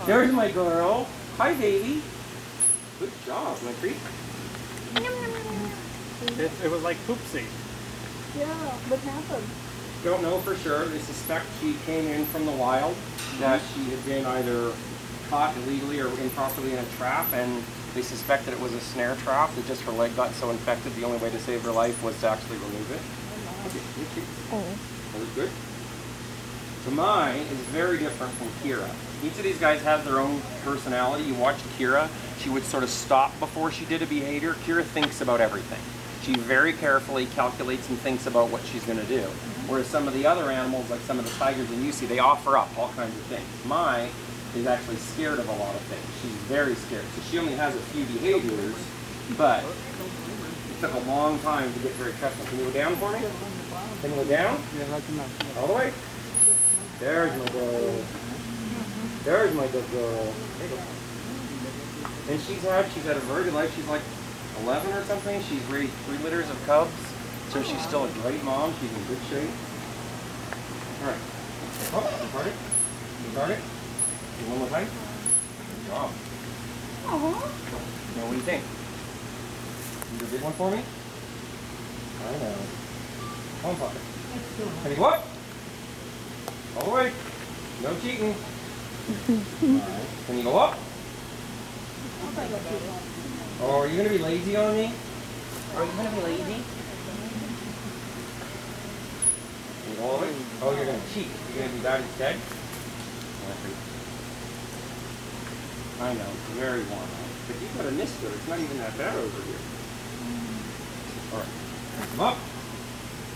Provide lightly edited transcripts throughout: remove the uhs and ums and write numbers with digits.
There's my girl. Hi, baby. Good job, my treat. It was like poopsie. Yeah, what happened? Don't know for sure. They suspect she came in from the wild, that she had been either caught illegally or improperly in a trap, and they suspected it was a snare trap, that just her leg got so infected, the only way to save her life was to actually remove it. Okay, that was good. So mine is very different from Kira. Each of these guys has their own personality. You watched Kira, she would sort of stop before she did a behavior. Kira thinks about everything. She very carefully calculates and thinks about what she's going to do. Whereas some of the other animals, like some of the tigers and you see, they offer up all kinds of things. Mine is actually scared of a lot of things. She's very scared. So she only has a few behaviors, but it took a long time to get very trustful. Can you go down for me? Can you go down? All the way? There's my girl. There's my good girl. There you go. And she's had a very good life. She's like 11 or something. She's raised 3 litters of cubs. So she's still a great mom. She's in good shape. All right. Oh, you target. You target. Do one more time. Good job. Now what do you think? You do a big one for me? I know. Come on, Father. Can you go up? All the way. No cheating. Alright. Can you go up? Oh, are you going to be lazy on me? Are you going to be lazy? Can you go all the way? Oh, you're going to cheat. You're going to do that instead? I know, it's very warm out. But you've got a mister. It's not even that bad over here. Alright. Come up.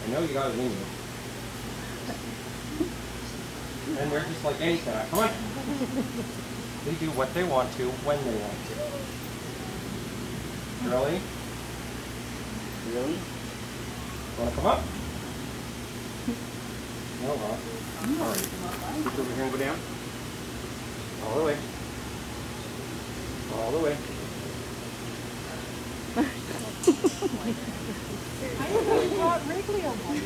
I know you got it in you. And they're just like any cat. Come on. They do what they want to, when they want to. Really? Really? Want to come up? No, huh? Alright. Switch over here and go down. All the way. All the way. I really brought Wrigley on one,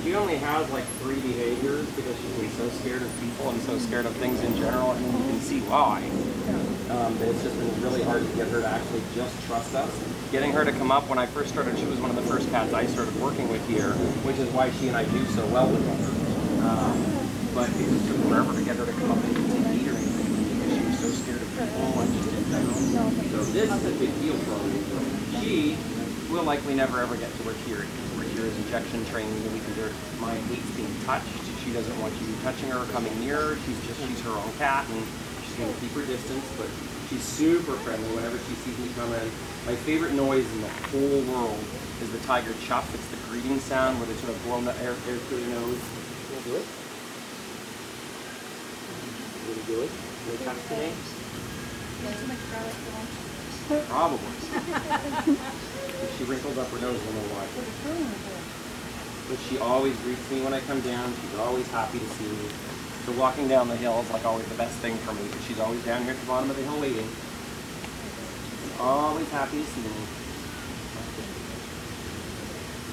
She only has like 3 behaviors because she's been so scared of people and so scared of things in general, and you can see why. But it's just been really hard to get her to actually just trust us. Getting her to come up, when I first started, she was one of the first cats I started working with here, which is why she and I do so well with her. But it just took forever to get her to come up and eat or anything because she was so scared of people and just in general. So this is a big deal for her. She will likely never ever get to where Kira is. Where is injection training, because her mind hates being touched. She doesn't want you touching her or coming near her. She's her own cat, and she's going to keep her distance, but she's super friendly whenever she sees me come in. My favorite noise in the whole world is the tiger chuff. It's the greeting sound where they sort of blow the air through their nose. You want to do it? You want to do it? You want to touch today? Probably. If she wrinkles up her nose, we'll know why. But she always greets me when I come down. She's always happy to see me. So walking down the hill is like always the best thing for me, because she's always down here at the bottom of the hill waiting. She's always happy to see me.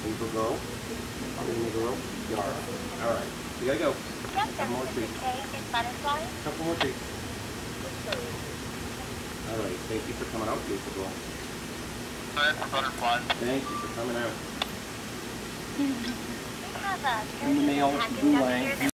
Little girl. Little girl. Yara. All right. We gotta go. Couple more treats. Couple more treats. All right. Thank you for coming out, beautiful girl. Butterfly. Thank you for coming out. In the male, Goulang.